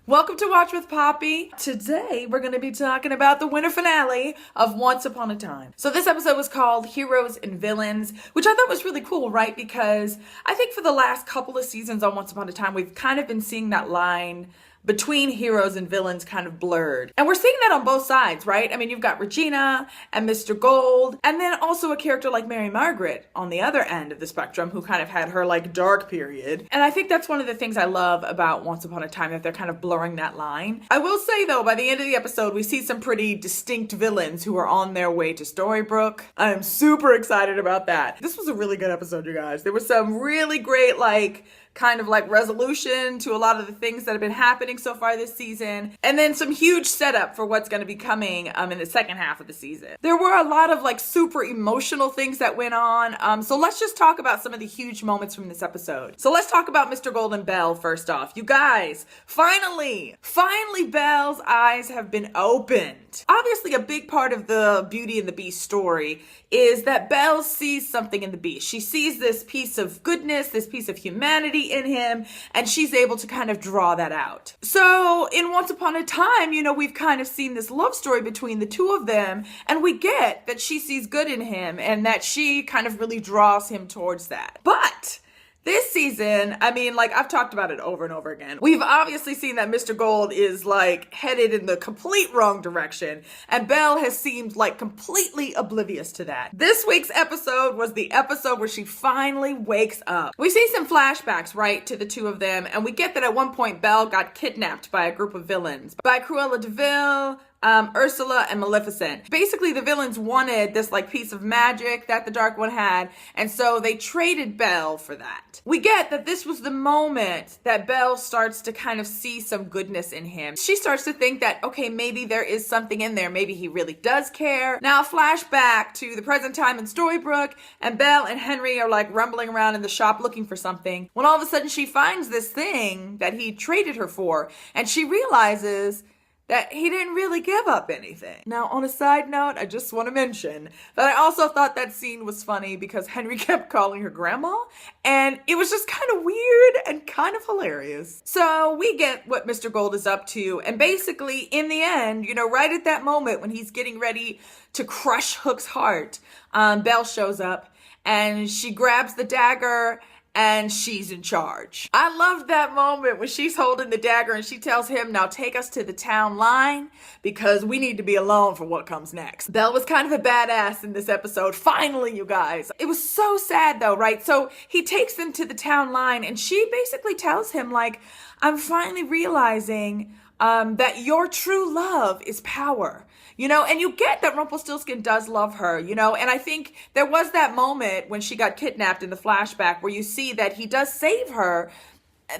Welcome to Watch with Poppy. Today we're going to be talking about the winter finale of Once Upon a Time. So this episode was called Heroes and Villains, which I thought was really cool, right? Because I think for the last couple of seasons on Once Upon a Time, we've kind of been seeing that line between heroes and villains kind of blurred. And we're seeing that on both sides, right? I mean, you've got Regina and Mr. Gold, and then also a character like Mary Margaret on the other end of the spectrum who kind of had her like dark period. And I think that's one of the things I love about Once Upon a Time, that they're kind of blurring that line. I will say though, by the end of the episode, we see some pretty distinct villains who are on their way to Storybrooke. I'm super excited about that. This was a really good episode, you guys. There was some really great kind of resolution to a lot of the things that have been happening so far this season. And then some huge setup for what's going to be coming in the second half of the season. There were a lot of super emotional things that went on. So let's just talk about some of the huge moments from this episode. So let's talk about Mr. Gold and Belle first off. You guys, finally Belle's eyes have been opened. Obviously, a big part of the Beauty and the Beast story is that Belle sees something in the Beast. She sees this piece of goodness, this piece of humanity in him, and she's able to kind of draw that out. So in Once Upon a Time, we've kind of seen this love story between the two of them, and we get that she sees good in him and that she kind of really draws him towards that. But this season, I've talked about it over and over again. We've obviously seen that Mr. Gold is headed in the complete wrong direction, and Belle has seemed completely oblivious to that. This week's episode was the episode where she finally wakes up. We see some flashbacks, right, to the two of them, and we get that at one point Belle got kidnapped by a group of villains, by Cruella de Vil, Ursula, and Maleficent. Basically, the villains wanted this piece of magic that the Dark One had, and so they traded Belle for that. We get that this was the moment that Belle starts to kind of see some goodness in him. She starts to think that, okay, maybe there is something in there. Maybe he really does care. Now, flashback to the present time in Storybrooke, and Belle and Henry are rumbling around in the shop looking for something, when all of a sudden she finds this thing that he traded her for, and she realizes that he didn't really give up anything. Now, on a side note, I just want to mention that I also thought that scene was funny because Henry kept calling her grandma, and it was just kind of weird and kind of hilarious. So we get what Mr. Gold is up to, and basically, in the end, right at that moment when he's getting ready to crush Hook's heart, Belle shows up, and she grabs the dagger, and she's in charge. I loved that moment when she's holding the dagger and she tells him, now take us to the town line because we need to be alone for what comes next. Belle was kind of a badass in this episode. Finally, you guys. It was so sad though, right? So he takes them to the town line and she basically tells him I'm finally realizing that your true love is power. And you get that Rumpelstiltskin does love her, and I think there was that moment when she got kidnapped in the flashback where you see that he does save her,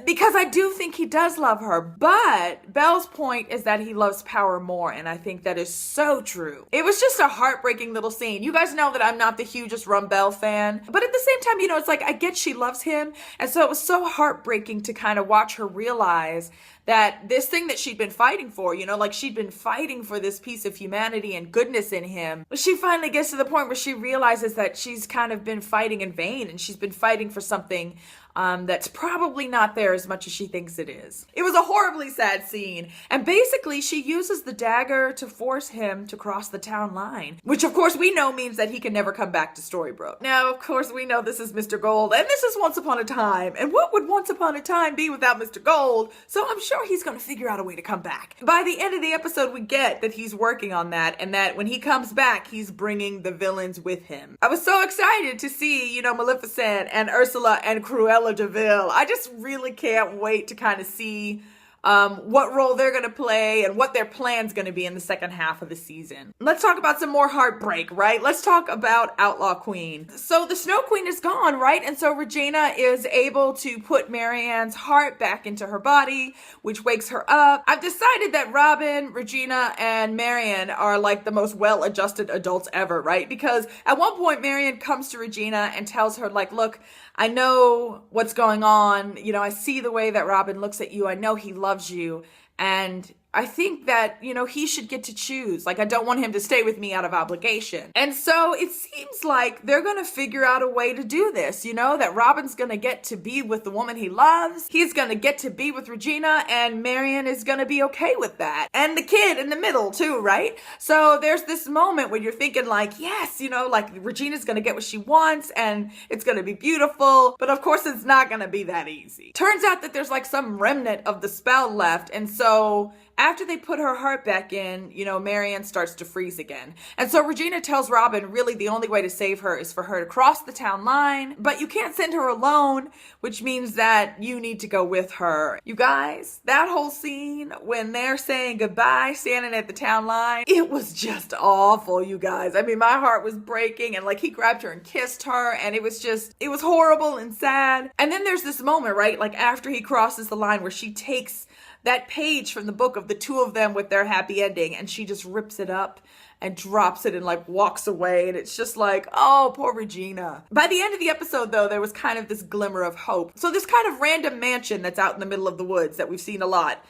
because I do think he does love her. But Belle's point is that he loves power more, and I think that is so true. It was just a heartbreaking little scene. You guys know that I'm not the hugest Belle fan, but at the same time, it's I get she loves him, and so it was so heartbreaking to kind of watch her realize that this thing that she'd been fighting for, she'd been fighting for this piece of humanity and goodness in him. She finally gets to the point where she realizes that she's kind of been fighting in vain, and she's been fighting for something that's probably not there as much as she thinks it is. It was a horribly sad scene. And basically, she uses the dagger to force him to cross the town line, which of course we know means that he can never come back to Storybrooke. Now, of course, we know this is Mr. Gold, and this is Once Upon a Time. And what would Once Upon a Time be without Mr. Gold? So I'm sure he's going to figure out a way to come back. By the end of the episode, we get that he's working on that, and that when he comes back, he's bringing the villains with him. I was so excited to see, Maleficent and Ursula and Cruella de Vil. I just really can't wait to kind of see what role they're going to play and what their plan's going to be in the second half of the season. Let's talk about some more heartbreak, right? Let's talk about Outlaw Queen. So the Snow Queen is gone, right? And so Regina is able to put Marianne's heart back into her body, which wakes her up. I've decided that Robin, Regina, and Marianne are the most well-adjusted adults ever, right? Because at one point, Marianne comes to Regina and tells her, look, I know what's going on. I see the way that Robin looks at you. I know he loves you. And I think that, he should get to choose. Like, I don't want him to stay with me out of obligation. And so it seems like they're going to figure out a way to do this, that Robin's going to get to be with the woman he loves. He's going to get to be with Regina, and Marion is going to be okay with that. And the kid in the middle too, right? So there's this moment when you're thinking like, yes, like Regina's going to get what she wants and it's going to be beautiful. But of course it's not going to be that easy. Turns out that there's like some remnant of the spell left. And so after they put her heart back in, Marion starts to freeze again. And so Regina tells Robin really the only way to save her is for her to cross the town line, but you can't send her alone, which means that you need to go with her. You guys, that whole scene when they're saying goodbye, standing at the town line, it was just awful, you guys. I mean, my heart was breaking, and like he grabbed her and kissed her, and it was horrible and sad. And then there's this moment, right? Like after he crosses the line where she takes that page from the book of the two of them with their happy ending, and she just rips it up and drops it and like walks away. And it's just like, oh, poor Regina. By the end of the episode though, there was kind of this glimmer of hope. So this kind of random mansion that's out in the middle of the woods that we've seen a lot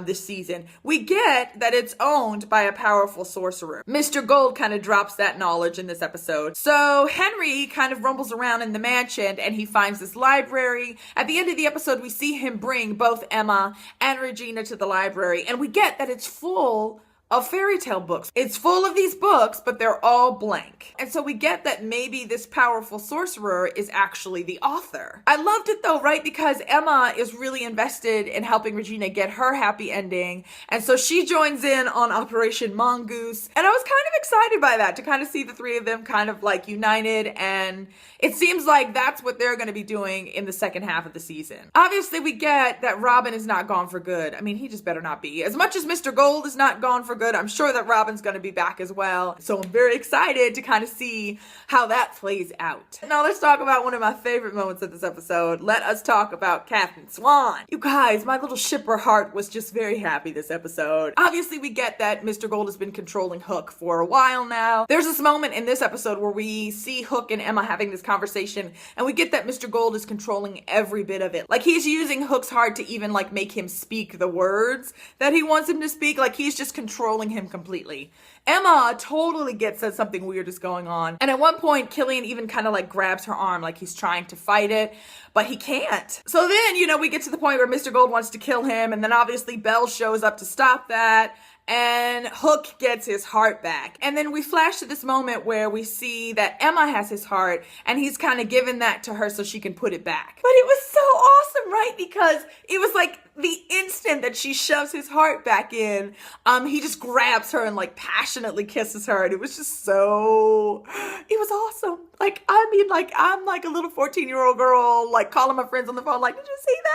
this season, we get that it's owned by a powerful sorcerer. Mr. Gold kind of drops that knowledge in this episode. So Henry kind of rumbles around in the mansion and he finds this library. At the end of the episode, we see him bring both Emma and Regina to the library, and we get that it's full of fairy tale books. It's full of these books, but they're all blank. And so we get that maybe this powerful sorcerer is actually the author. I loved it though, right? Because Emma is really invested in helping Regina get her happy ending. And so she joins in on Operation Mongoose. And I was kind of excited by that, to kind of see the three of them kind of like united. And it seems like that's what they're going to be doing in the second half of the season. Obviously, we get that Robin is not gone for good. I mean, he just better not be. As much as Mr. Gold is not gone for good, I'm sure that Robin's going to be back as well. So I'm very excited to kind of see how that plays out. Now let's talk about one of my favorite moments of this episode. Let us talk about Captain Swan. You guys, my little shipper heart was just very happy this episode. Obviously, we get that Mr. Gold has been controlling Hook for a while now. There's this moment in this episode where we see Hook and Emma having this conversation, and we get that Mr. Gold is controlling every bit of it. Like, he's using Hook's heart to even like make him speak the words that he wants him to speak. Like, he's just controlling him completely. Emma totally gets that something weird is going on. And at one point, Killian even kind of like grabs her arm like he's trying to fight it, but he can't. So then, we get to the point where Mr. Gold wants to kill him, and then obviously Belle shows up to stop that. And Hook gets his heart back. And then we flash to this moment where we see that Emma has his heart, and he's kind of given that to her so she can put it back. But it was so awesome, right? Because it was like the instant that she shoves his heart back in, he just grabs her and like passionately kisses her. And it was just it was awesome. Like, I mean, like, I'm like a little 14-year-old girl, like calling my friends on the phone, like, did you see that?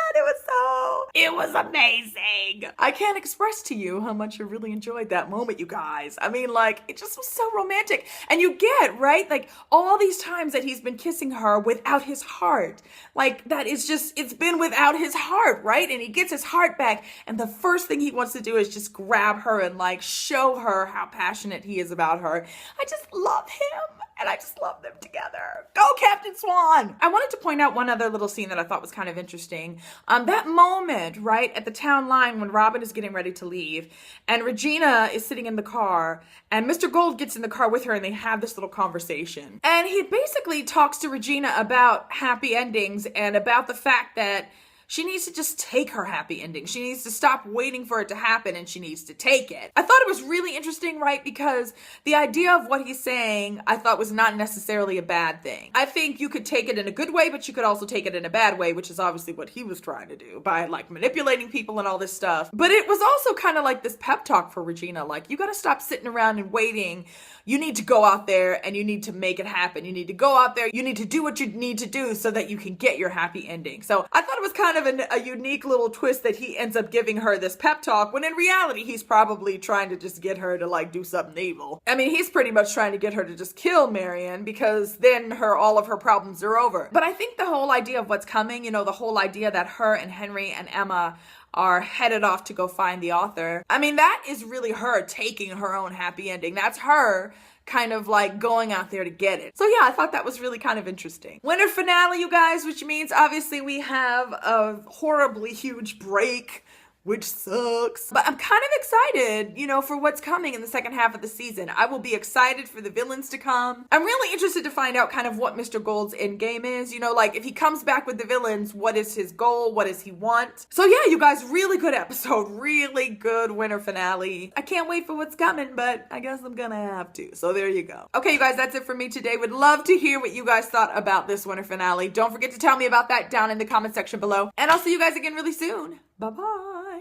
It was amazing. I can't express to you how much I really enjoyed that moment, you guys. I mean, like, it just was so romantic. And you get, right, like, all these times that he's been kissing her without his heart. Like, that is just, it's been without his heart, right? And he gets his heart back, and the first thing he wants to do is just grab her and, like, show her how passionate he is about her. I just love him. And I just love them together. Go, Captain Swan! I wanted to point out one other little scene that I thought was kind of interesting. That moment, right, at the town line when Robin is getting ready to leave, and Regina is sitting in the car, and Mr. Gold gets in the car with her, and they have this little conversation. And he basically talks to Regina about happy endings and about the fact that she needs to just take her happy ending. She needs to stop waiting for it to happen, and she needs to take it. I thought it was really interesting, right? Because the idea of what he's saying, I thought was not necessarily a bad thing. I think you could take it in a good way, but you could also take it in a bad way, which is obviously what he was trying to do by like manipulating people and all this stuff. But it was also kind of like this pep talk for Regina. Like, you gotta stop sitting around and waiting. You need to go out there and you need to make it happen. You need to go out there. You need to do what you need to do so that you can get your happy ending. So I thought it was kind of a unique little twist that he ends up giving her this pep talk, when in reality, he's probably trying to just get her to like do something evil. I mean, he's pretty much trying to get her to just kill Marion, because then all of her problems are over. But I think the whole idea of what's coming, the whole idea that her and Henry and Emma are headed off to go find the author. I mean, that is really her taking her own happy ending. That's her kind of like going out there to get it. So yeah, I thought that was really kind of interesting. Winter finale, you guys, which means obviously we have a horribly huge break which sucks. But I'm kind of excited, for what's coming in the second half of the season. I will be excited for the villains to come. I'm really interested to find out kind of what Mr. Gold's end game is. Like if he comes back with the villains, what is his goal? What does he want? So yeah, you guys, really good episode. Really good winter finale. I can't wait for what's coming, but I guess I'm gonna have to. So there you go. Okay, you guys, that's it for me today. Would love to hear what you guys thought about this winter finale. Don't forget to tell me about that down in the comment section below. And I'll see you guys again really soon. Bye-bye.